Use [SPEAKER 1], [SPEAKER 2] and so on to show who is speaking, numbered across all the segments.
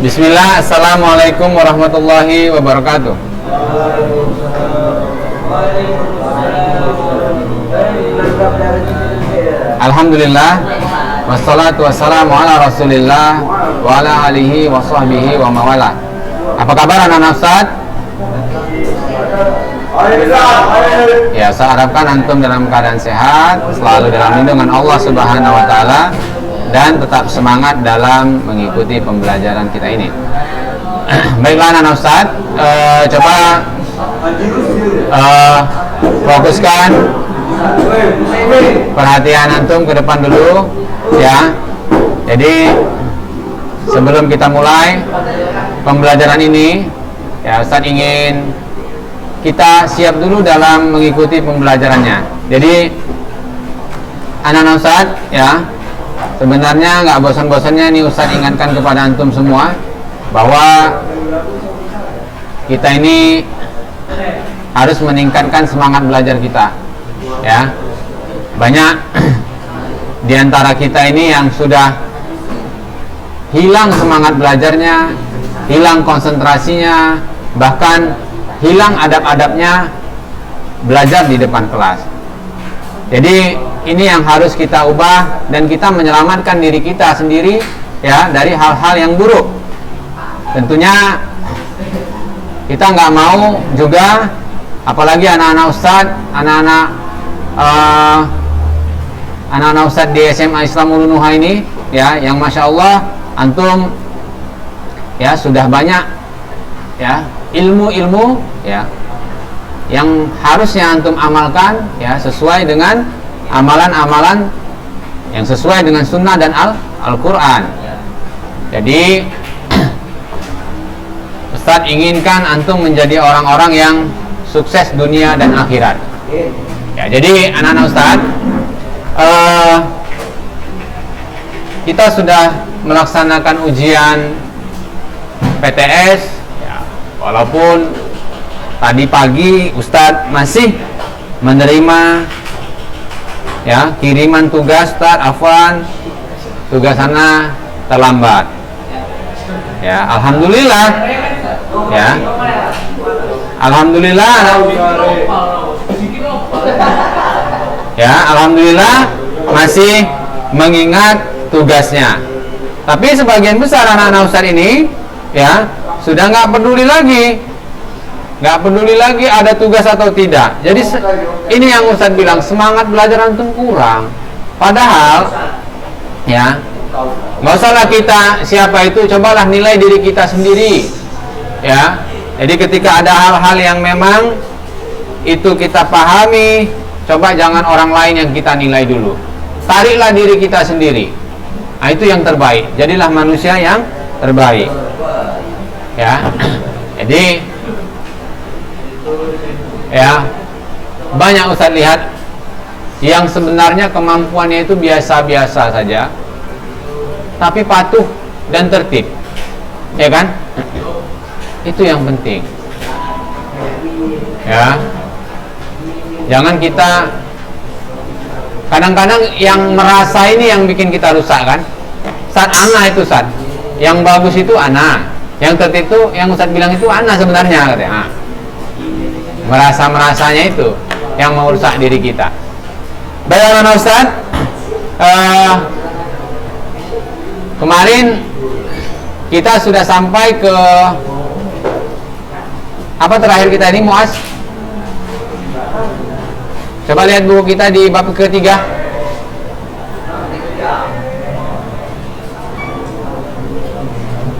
[SPEAKER 1] Bismillah, assalamualaikum warahmatullahi wabarakatuh. Alhamdulillah, wassalatu wassalamu ala rasulillah wa ala alihi wa sahbihi wa mawala. Apa kabar anak-anak Ustaz? Ya, saya harapkan antum dalam keadaan sehat, selalu dalam lindungan Allah Subhanahu wa taala, dan tetap semangat dalam mengikuti pembelajaran kita ini. Baiklah anak-anak Ustaz, coba fokuskan perhatian antum ke depan dulu ya. Jadi sebelum kita mulai pembelajaran ini ya, Ustaz ingin kita siap dulu dalam mengikuti pembelajarannya. Jadi anak-anak Ustaz ya, sebenarnya nggak bosan-bosannya nih Ustaz ingatkan kepada antum semua bahwa kita ini harus meningkatkan semangat belajar kita ya. Banyak di antara kita ini yang sudah hilang semangat belajarnya, hilang konsentrasinya, bahkan hilang adab-adabnya belajar di depan kelas. Jadi ini yang harus kita ubah, dan kita menyelamatkan diri kita sendiri ya dari hal-hal yang buruk. Tentunya kita nggak mau juga, apalagi anak-anak Ustadz, anak-anak Ustadz di SMA Islamul Nuha ini ya, yang masya Allah antum ya sudah banyak ya ilmu-ilmu ya yang harusnya antum amalkan ya, sesuai dengan amalan-amalan yang sesuai dengan sunnah dan Al-Quran. Jadi Ustadz inginkan antum menjadi orang-orang yang sukses dunia dan akhirat ya. Jadi anak-anak Ustadz, kita sudah melaksanakan ujian PTS ya, walaupun tadi pagi Ustadz masih menerima ya kiriman tugas. Ustadz afwan, tugas sana terlambat ya. Alhamdulillah ya, alhamdulillah ya, alhamdulillah masih mengingat tugasnya. Tapi sebagian besar anak-anak Ustadz ini ya sudah nggak peduli lagi ada tugas atau tidak. Jadi ini yang Ustadz bilang, semangat belajar antum kurang. Padahal ya, nggak usahlah kita siapa itu, cobalah nilai diri kita sendiri ya. Jadi ketika ada hal-hal yang memang itu kita pahami, coba jangan orang lain yang kita nilai dulu, tariklah diri kita sendiri. Nah, itu yang terbaik, jadilah manusia yang terbaik ya. Jadi ya, banyak Ustadz lihat yang sebenarnya kemampuannya itu biasa-biasa saja, tapi patuh dan tertib ya kan. Itu yang penting ya. Jangan kita kadang-kadang yang merasa ini yang bikin kita rusak kan. Saat ana itu saat yang bagus itu ana, yang tertib itu yang Ustadz bilang itu ana sebenarnya katanya. Merasa-merasanya itu yang merusak diri kita. Bagaimana Ustaz? Kemarin kita sudah sampai ke apa terakhir kita ini, Muaz? Coba lihat buku kita di bab ketiga.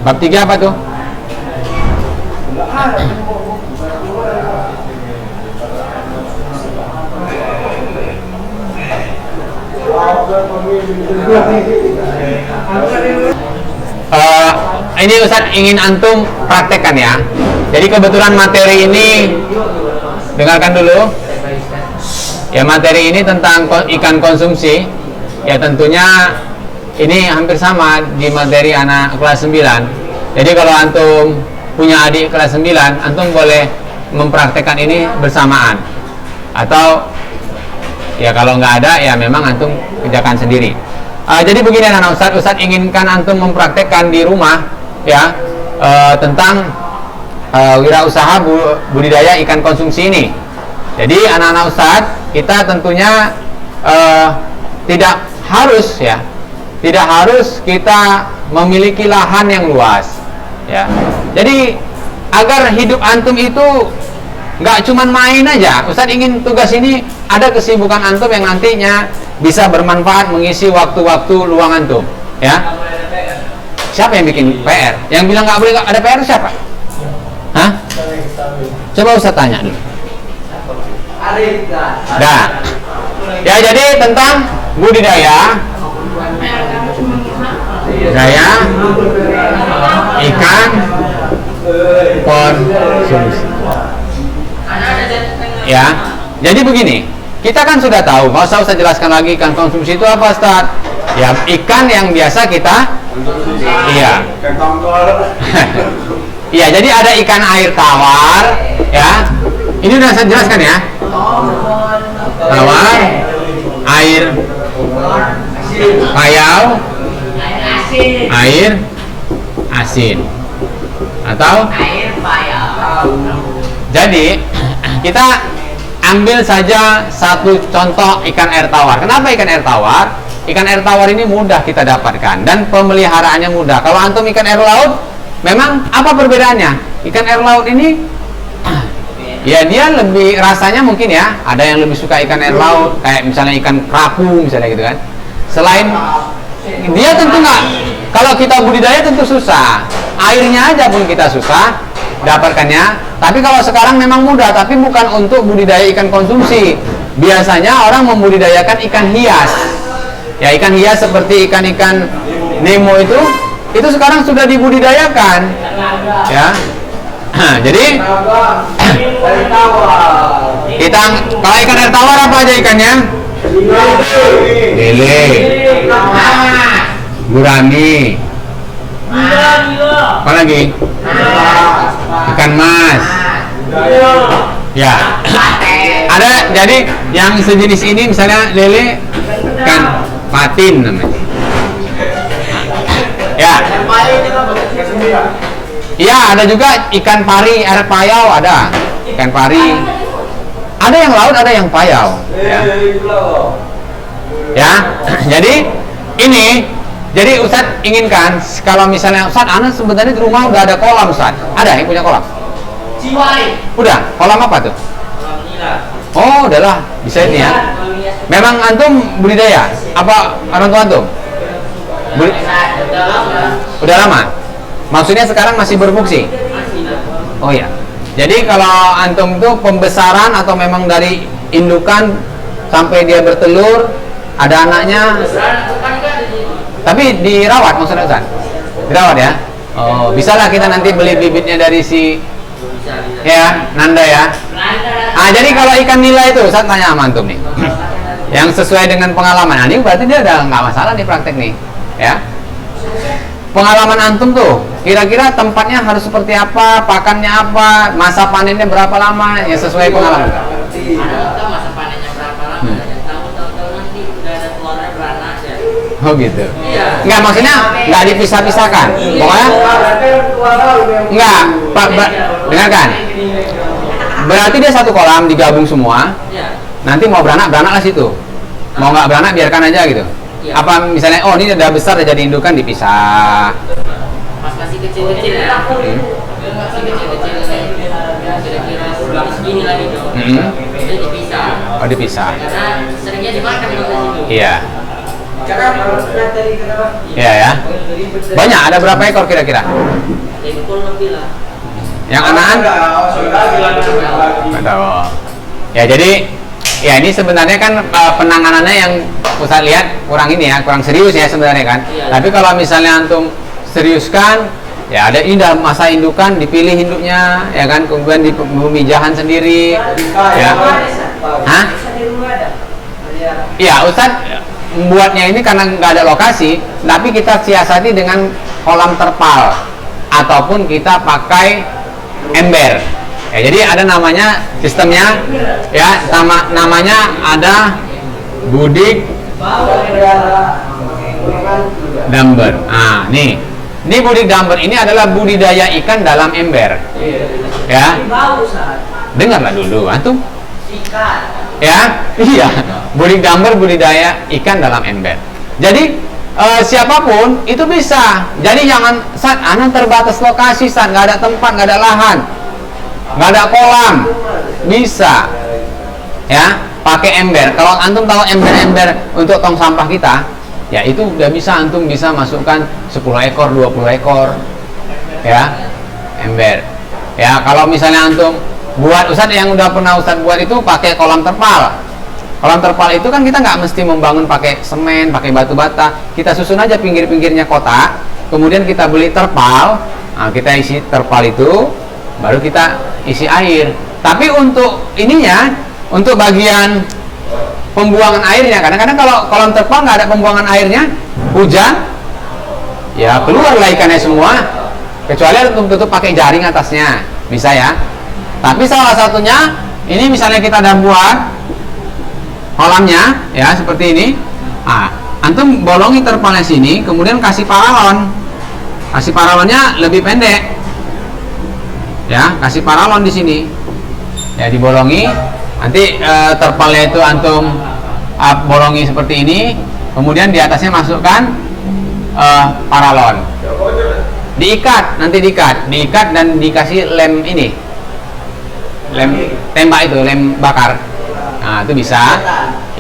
[SPEAKER 1] Bab 3 apa tuh? Ini Ustadz ingin antum praktekkan ya. Jadi kebetulan materi ini, dengarkan dulu ya, materi ini tentang ikan konsumsi ya. Tentunya ini hampir sama di materi anak kelas 9. Jadi kalau antum punya adik kelas 9, antum boleh mempraktekkan ini bersamaan, atau ya kalau nggak ada ya memang antum kerjakan sendiri. Jadi begini anak Ustadz inginkan antum mempraktekkan di rumah ya tentang wirausaha budidaya ikan konsumsi ini. Jadi anak-anak Ustadz, kita tentunya tidak harus kita memiliki lahan yang luas, ya. Jadi agar hidup antum itu nggak cuman main aja. Ustadz ingin tugas ini ada kesibukan antum yang nantinya bisa bermanfaat mengisi waktu-waktu luang antum, ya. Siapa yang bikin PR? Yang bilang nggak boleh ada PR siapa? Hah? Coba Ustadz tanya dulu. Nah, ya, jadi tentang budidaya ikan konsumsi. Ya, jadi begini, kita kan sudah tahu, nggak usah jelaskan lagi ikan konsumsi itu apa, Ustaz? Ya, ikan yang biasa kita, iya, iya, jadi ada ikan air tawar, ya. Ini udah saya jelaskan ya. Tawar, air payau, air asin, atau air payau. Jadi kita ambil saja satu contoh ikan air tawar. Kenapa ikan air tawar? Ikan air tawar ini mudah kita dapatkan dan pemeliharaannya mudah. Kalau antum ikan air laut, memang apa perbedaannya? Ikan air laut ini, ya dia lebih rasanya mungkin ya. Ada yang lebih suka ikan air laut, kayak misalnya ikan kerapu misalnya gitu kan. Selain dia tentu nggak, kalau kita budidaya tentu susah. Airnya aja pun kita susah dapatkannya. Tapi kalau sekarang memang mudah, tapi bukan untuk budidaya ikan konsumsi. Biasanya orang membudidayakan ikan hias. Ya, ikan hias seperti ikan-ikan Nemo itu sekarang sudah dibudidayakan. Ya. Jadi kita kalau ikan air tawar apa aja ikannya? Lele, gurami, apa lagi? Ikan mas. Ya, ada. Jadi yang sejenis ini misalnya lele, ikan patin namanya. Ya. Iya, ada juga ikan pari, air payau ada. Ikan pari. Ada yang laut, ada yang payau. Ya. Ya. Jadi Ustadz inginkan kalau misalnya Ustadz, Ana sebenarnya di rumah udah ada kolam, Ustadz. Ada yang punya kolam? Udah. Kolam apa tuh? Oh, udahlah. Bisa ini ya. Memang antum budidaya? Apa orang tua antum? Udah lama? Maksudnya sekarang masih berfungsi? Oh ya. Jadi kalau antum itu pembesaran atau memang dari indukan sampai dia bertelur, ada anaknya, tapi dirawat maksudnya Ustaz? Dirawat ya? Oh, bisalah kita nanti beli bibitnya dari si ya, Nanda ya. Jadi kalau ikan nila itu Ustaz tanya sama antum nih. Yang sesuai dengan pengalaman. Nah, ini berarti dia udah nggak masalah nih praktek nih. Ya. Pengalaman antum tuh, kira-kira tempatnya harus seperti apa, pakannya apa, masa panennya berapa lama, ya sesuai pengalaman.
[SPEAKER 2] Masa panennya berapa lama, tahu-tahu nanti udah ada telurnya beranak ya.
[SPEAKER 1] Oh gitu.
[SPEAKER 2] Iya.
[SPEAKER 1] Enggak, maksudnya nggak dipisah-pisahkan. Pokoknya enggak, Pak, dengarkan. Berarti dia satu kolam digabung semua. Nanti mau beranaklah situ. Mau nggak beranak biarkan aja gitu. Apa misalnya, oh ini udah besar, udah jadi indukan, dipisah.
[SPEAKER 2] Pas masih kecil-kecil ya. Masih kecil-kecil kira-kira segini lagi tuh. Itu dipisah.
[SPEAKER 1] Oh, dipisah.
[SPEAKER 2] Karena seringnya dimakan kalau itu.
[SPEAKER 1] Iya. Iya ya. Banyak, ada berapa ekor kira-kira?
[SPEAKER 2] Ekor lebih lah.
[SPEAKER 1] Yang anakan? Nggak tahu. Ya, jadi ya ini sebenarnya kan penanganannya yang Ustaz lihat kurang ini ya, kurang serius ya sebenarnya kan.
[SPEAKER 2] Iya.
[SPEAKER 1] Tapi kalau misalnya antum seriuskan, ya ada ini dalam masa indukan, dipilih induknya, ya kan, kemudian dipemijahan sendiri, ya. Hah? Iya, Ustaz membuatnya ini karena nggak ada lokasi, tapi kita siasati dengan kolam terpal ataupun kita pakai ember. Ya, jadi ada namanya sistemnya, ya, namanya ada budik dumper. Nih, Ini budidamber ini adalah budidaya ikan dalam ember. Ya. Dengarlah dulu, antum. Ya, iya. Budidamber budidaya ikan dalam ember. Jadi siapapun itu bisa. Jadi jangan saat anak terbatas lokasi, saat nggak ada tempat, nggak ada lahan, nggak ada kolam, bisa. Ya, pakai ember. Kalau antum tahu ember-ember untuk tong sampah kita, ya itu udah bisa, antum bisa masukkan 10 ekor 20 ekor ya ember. Ya kalau misalnya antum buat, Ustadz yang udah pernah Ustadz buat itu pakai kolam terpal. Kolam terpal itu kan kita nggak mesti membangun pakai semen, pakai batu bata, kita susun aja pinggir-pinggirnya kotak, kemudian kita beli terpal. Nah, kita isi terpal itu, baru kita isi air. Tapi untuk ininya, untuk bagian pembuangan airnya, kadang-kadang kalau kolam terpal nggak ada pembuangan airnya, hujan, ya keluarlah ikannya semua, kecuali tutup pakai jaring atasnya, bisa ya. Tapi salah satunya, ini misalnya kita ada buat kolamnya, ya seperti ini. Antum bolongi terpalnya sini, kemudian kasih paralon, paralonnya lebih pendek, ya kasih paralon di sini, ya dibolongi. Nanti terpalnya itu antum bolongi seperti ini, kemudian di atasnya masukkan paralon, diikat, nanti diikat dan dikasih lem ini, lem tembak itu, lem bakar. Nah itu bisa,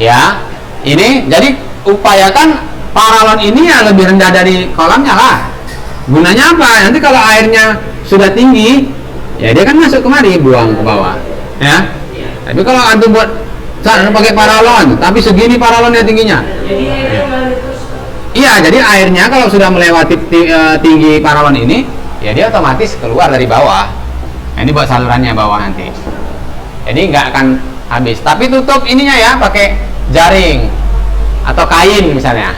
[SPEAKER 1] ya. Ini jadi upayakan paralon ini ya lebih rendah dari kolamnya lah. Gunanya apa? Nanti kalau airnya sudah tinggi, ya dia kan masuk kemari, buang ke bawah, ya. Tapi kalau antum buat saat pakai paralon, tapi segini paralonnya tingginya. Iya, jadi airnya kalau sudah melewati tinggi paralon ini, ya dia otomatis keluar dari bawah. Nah, ini buat salurannya bawah nanti. Jadi nggak akan habis. Tapi tutup ininya ya, pakai jaring atau kain misalnya.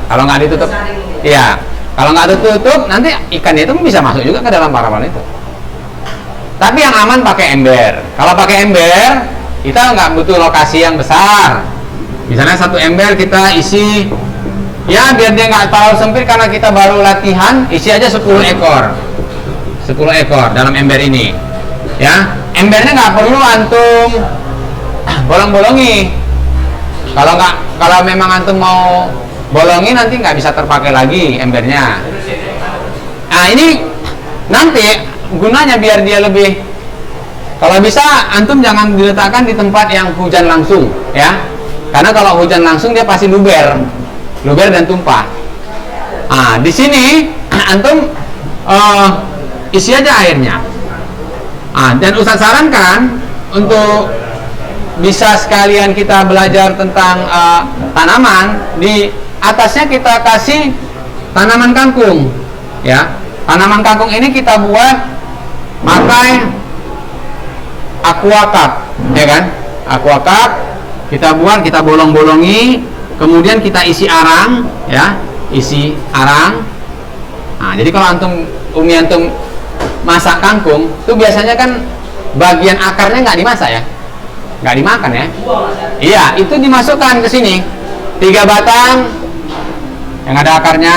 [SPEAKER 1] Kalau nggak ditutup, iya. Kalau nggak ditutup, nanti ikannya itu bisa masuk juga ke dalam paralon itu. Tapi yang aman pakai ember. Kalau pakai ember, kita nggak butuh lokasi yang besar. Misalnya satu ember kita isi, ya biar dia nggak terlalu sempit karena kita baru latihan, isi aja 10 ekor. 10 ekor dalam ember ini. Ya, embernya nggak perlu antum bolong-bolongi. Kalau memang antum mau bolongin, nanti nggak bisa terpakai lagi embernya. Nah ini nanti gunanya biar dia lebih, kalau bisa antum jangan diletakkan di tempat yang hujan langsung, ya, karena kalau hujan langsung dia pasti luber dan tumpah. Di sini antum isi aja airnya. Dan Ustadz sarankan untuk bisa sekalian kita belajar tentang tanaman, di atasnya kita kasih tanaman kangkung, ya. Tanaman kangkung ini kita buat pakai aquacup, ya kan? Aquacup kita buat, kita bolong-bolongi, kemudian kita isi arang, ya, isi arang. Jadi kalau antum masak kangkung, itu biasanya kan bagian akarnya nggak dimasak ya, nggak dimakan ya. Iya, itu dimasukkan ke sini 3 batang yang ada akarnya,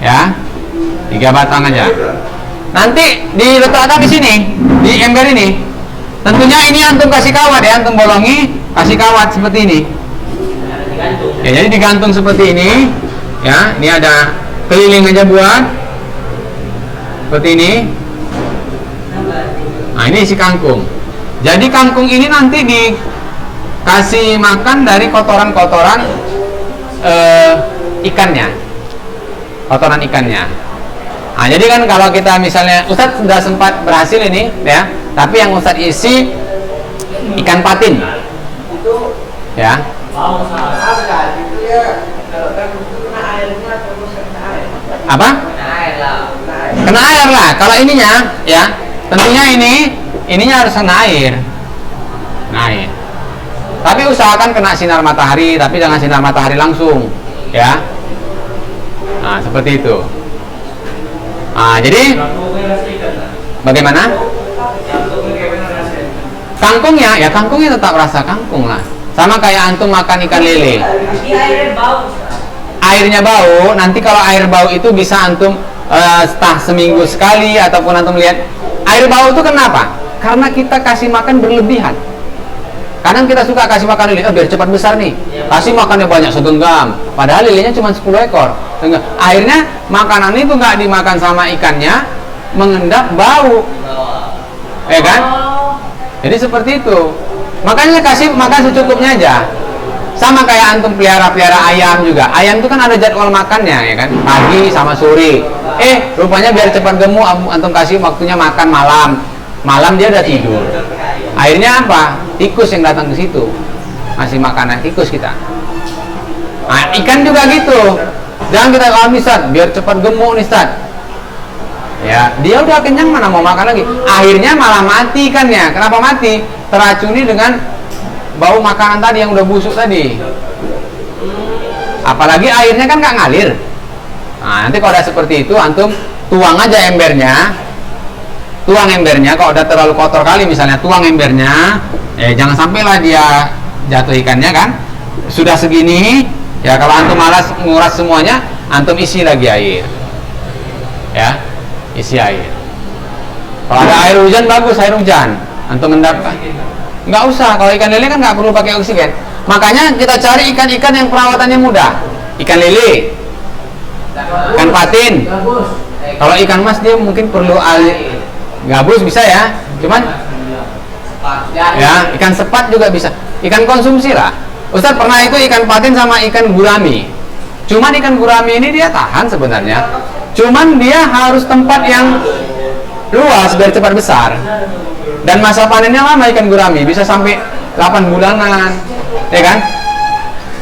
[SPEAKER 1] ya, 3 batang aja. Nanti diletakkan di sini, di ember ini. Tentunya ini antum kasih kawat ya, antum bolongi, kasih kawat seperti ini. Ya, jadi digantung seperti ini. Ya, ini ada keliling aja buat seperti ini. Nah, ini isi kangkung. Jadi kangkung ini nanti dikasih makan dari kotoran-kotoran ikannya, kotoran ikannya. Jadi kan kalau kita misalnya Ustadz sudah sempat berhasil ini, ya, tapi yang Ustadz isi ikan patin, ya. Apa? Kena air lah. Kalau ininya, ya, tentunya ininya harus kena air. Tapi usahakan kena sinar matahari, tapi jangan sinar matahari langsung, ya. Nah, seperti itu. Jadi bagaimana? Kangkungnya, ya kangkungnya tetap rasa kangkung lah. Sama kayak antum makan ikan lele. Airnya bau. Nanti kalau air bau itu bisa antum setah seminggu sekali, ataupun antum lihat air bau itu kenapa? Karena kita kasih makan berlebihan. Kadang kita suka kasih makan lele, biar cepat besar nih, kasih makannya banyak segenggam, padahal lelenya cuma 10 ekor. Akhirnya makanan itu nggak dimakan sama ikannya, mengendap bau, ya kan? Jadi seperti itu. Makanya kasih makan secukupnya aja. Sama kayak antum pelihara ayam juga. Ayam itu kan ada jadwal makannya, ya kan? Pagi sama sore. Rupanya biar cepat gemuk, antum kasih waktunya makan malam. Malam dia udah tidur. Akhirnya apa? Tikus yang datang ke situ. Masih makanan tikus kita. Nah, ikan juga gitu. Jangan kita Ustaz, biar cepat gemuk nih Ustaz. Ya, dia udah kenyang, mana mau makan lagi. Akhirnya malah mati ikannya. Kenapa mati? Teracuni dengan bau makanan tadi yang udah busuk tadi. Apalagi airnya kan nggak ngalir. Nah, nanti kalau udah seperti itu, antum tuang aja embernya. Tuang embernya, kalau udah terlalu kotor kali misalnya, tuang embernya. Jangan sampailah dia jatuh ikannya kan. Sudah segini, ya kalau antum malas nguras semuanya, antum isi lagi air. Ya, isi air. Kalau ada air hujan bagus, air hujan. Antum endap. Nggak usah, kalau ikan lele kan nggak perlu pakai oksigen. Makanya kita cari ikan-ikan yang perawatannya mudah. Ikan lele, ikan patin. Kalau ikan mas dia mungkin perlu air. Gabus bisa ya, cuman ya ikan sepat juga bisa. Ikan konsumsi lah. Ustaz pernah itu ikan patin sama ikan gurami. Cuman ikan gurami ini dia tahan sebenarnya. Cuman dia harus tempat yang luas biar cepat besar. Dan masa panennya lama ikan gurami, bisa sampai 8 bulanan, ya kan?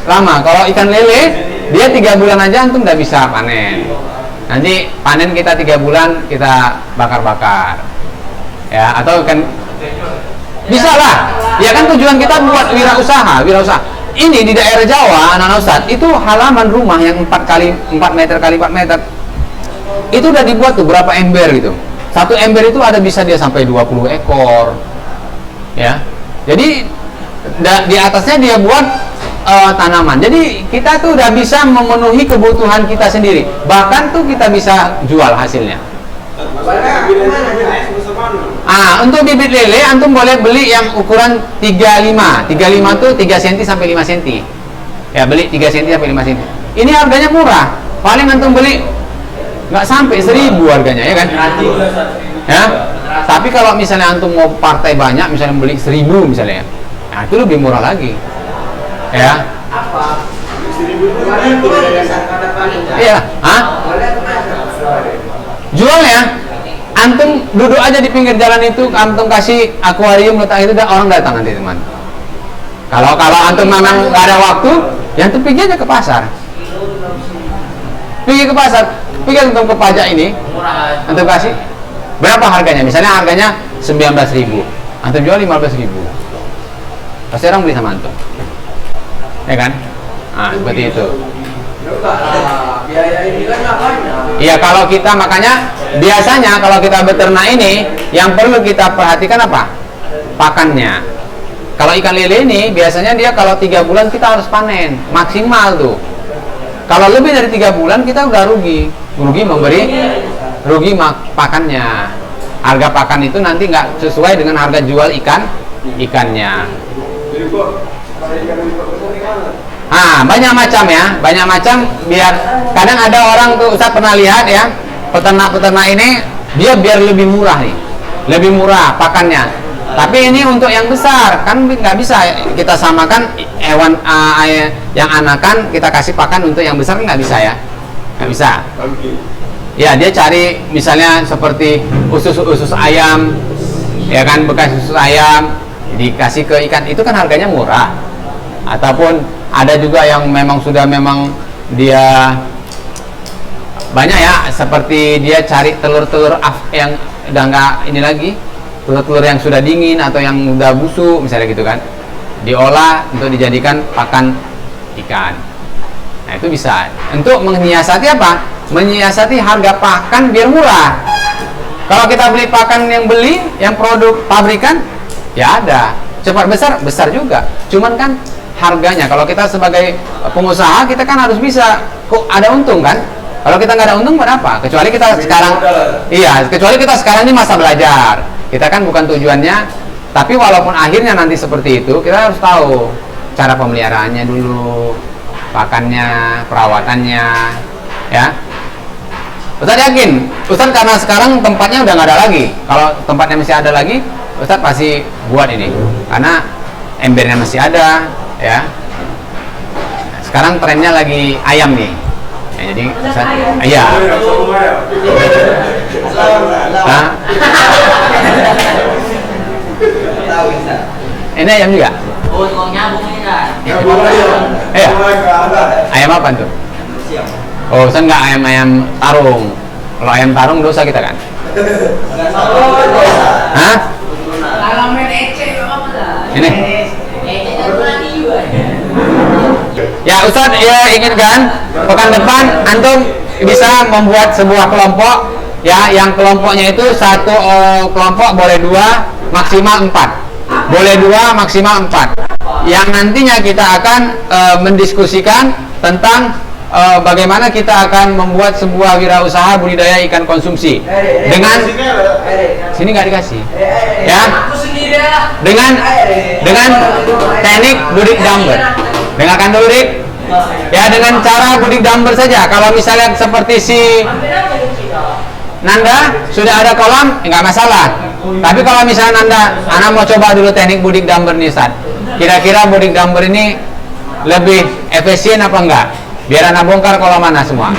[SPEAKER 1] Lama. Kalau ikan lele, dia 3 bulan aja antum udah bisa panen. Nanti panen kita 3 bulan kita bakar-bakar. Ya, atau kan bisa lah. Ya kan tujuan kita buat wirausaha. Ini di daerah Jawa, anak-anak Ustaz, itu halaman rumah yang 4 meter kali 4 meter. Itu udah dibuat tuh berapa ember gitu. Satu ember itu ada bisa dia sampai 20 ekor. Ya. Jadi di atasnya dia buat tanaman. Jadi kita tuh udah bisa memenuhi kebutuhan kita sendiri. Bahkan tuh kita bisa jual hasilnya. Untuk bibit lele antum boleh beli yang ukuran 35. 35 tuh 3 cm sampai 5 cm. Ya, beli 3 cm sampai 5 cm. Ini harganya murah. Paling antum beli nggak sampai 1.000 harganya, ya kan? Ya. Tapi kalau misalnya antum mau partai banyak, misalnya beli 1.000 misalnya, nah itu lebih murah lagi. Ya. Iya. Jual ya. Antum duduk aja di pinggir jalan itu, antum kasih akuarium letak itu, orang datang nanti teman. Kalau antum memang nggak ada waktu, ya antum pergi aja ke pasar. Pergi ke pasar, pergi antum ke pajak ini, antum kasih berapa harganya? Misalnya harganya 19.000, antum jual 15.000. Pasti orang beli sama antum, ya kan? Seperti itu. Iya, kalau kita makanya biasanya kalau kita beternak ini yang perlu kita perhatikan apa? Pakannya. Kalau ikan lele ini biasanya dia kalau 3 bulan kita harus panen maksimal tuh. Kalau lebih dari 3 bulan kita udah rugi memberi pakannya. Harga pakan itu nanti nggak sesuai dengan harga jual ikannya. Banyak macam biar kadang ada orang tuh, Ustaz pernah lihat ya, peternak ini dia biar lebih murah nih, lebih murah pakannya. Tapi ini untuk yang besar kan nggak bisa kita samakan hewan yang anakan kita kasih pakan untuk yang besar, nggak bisa ya, nggak bisa. Ya dia cari misalnya seperti usus ayam, ya kan, bekas usus ayam dikasih ke ikan, itu kan harganya murah. Ataupun ada juga yang memang dia banyak ya, seperti dia cari telur-telur yang udah nggak ini lagi, telur-telur yang sudah dingin atau yang udah busuk misalnya gitu kan, diolah untuk dijadikan pakan ikan. Nah itu bisa untuk menyiasati apa? Menyiasati harga pakan biar murah. Kalau kita beli pakan yang produk pabrikan, ya ada cepat besar juga, cuman kan harganya, kalau kita sebagai pengusaha kita kan harus bisa kok ada untung kan, Kalau kita nggak ada untung buat apa? Kecuali kita sekarang, kecuali kita sekarang ini masa belajar. Kita kan bukan tujuannya. Tapi walaupun akhirnya nanti seperti itu, kita harus tahu cara pemeliharaannya dulu, pakannya, perawatannya, ya. Ustaz yakin, Ustaz karena sekarang tempatnya udah nggak ada lagi. Kalau tempatnya masih ada lagi, Ustaz pasti buat ini, karena embernya masih ada, ya. Sekarang trennya lagi ayam nih, ya, jadi Ustaz, iya. Nah. Ini ayam juga?
[SPEAKER 2] Oh, tukang nyambung ini kan?
[SPEAKER 1] Iya. Ayam apa tuh? Oh, saya nggak ayam tarung. Kalau ayam tarung dosa kita kan? Hah? Ini? Ya Ustaz, ya inginkan pekan depan antum bisa membuat sebuah kelompok, ya, yang kelompoknya itu satu kelompok boleh 2, maksimal 4. Boleh 2, maksimal 4. Yang nantinya kita akan mendiskusikan tentang bagaimana kita akan membuat sebuah wirausaha budidaya ikan konsumsi dengan sini nggak dikasih, ya, dengan teknik budik dumper. Dengarkan dulu, Dik. Ya, dengan cara budik dumper saja. Kalau misalnya seperti si Nanda sudah ada kolam, nggak masalah. Tapi kalau misalnya Anda mau coba dulu teknik budik dumper nih, Ustaz. Kira-kira budik dumper ini lebih efisien apa enggak? Biar Anda bongkar kolam mana semua.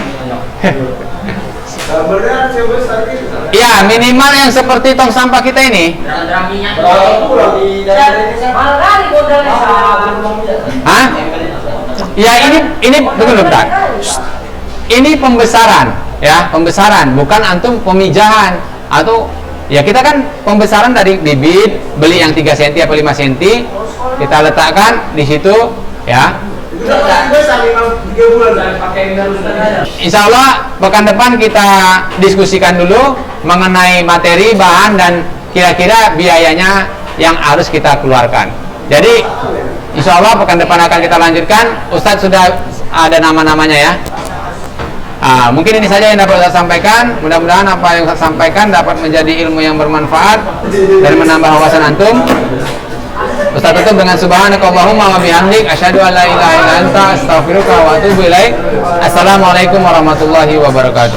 [SPEAKER 1] Ya, minimal yang seperti tong sampah kita ini. Hah? Ya, ini betul betul. Ini pembesaran, ya, pembesaran, bukan antum pemijahan atau ya kita kan pembesaran dari bibit, beli yang 3 cm atau 5 cm, kita letakkan di situ, ya. Insya Allah pekan depan kita diskusikan dulu mengenai materi, bahan, dan kira-kira biayanya yang harus kita keluarkan. Jadi insya Allah pekan depan akan kita lanjutkan. Ustadz sudah ada nama-namanya, ya. Mungkin ini saja yang dapat saya sampaikan. Mudah-mudahan apa yang saya sampaikan dapat menjadi ilmu yang bermanfaat dan menambah wawasan antum. Ustaz tutup dengan subhanakallahumma wa bihamdik asyhadu an la ilaha illa anta astaghfiruka wa atubu ilaik. Assalamualaikum warahmatullahi wabarakatuh.